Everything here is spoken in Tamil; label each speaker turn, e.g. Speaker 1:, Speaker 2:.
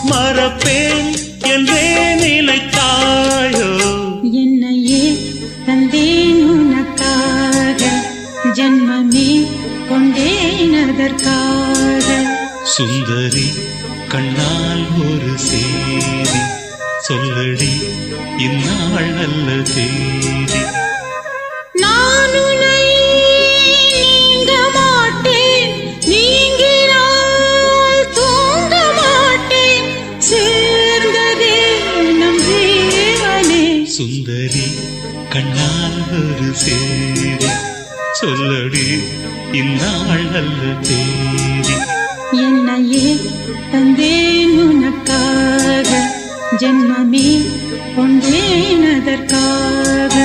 Speaker 1: மறப்பேன் என்றே நினைத்தாயோ
Speaker 2: என்னையே தந்தேன் உனக்காக ஜன்மமே கொண்டேன் அதற்காக
Speaker 1: சுந்தரி கண்ணால் ஒரு சேதி சொல்லடி இந்நாள் நல்ல தேதி
Speaker 2: நான் உன்னை நீங்க மாட்டேன் நீங்கினால் தூங்க மாட்டேன் சேர்ந்ததே நம் ஜீவனே
Speaker 1: சுந்தரி கண்ணால் ஒரு சேதி சொல்லடி இந்நாள் நல்ல தேதி
Speaker 2: என்னையே தந்தேன் உனக்காக ஜன்மமே கொண்டேன் அதற்காக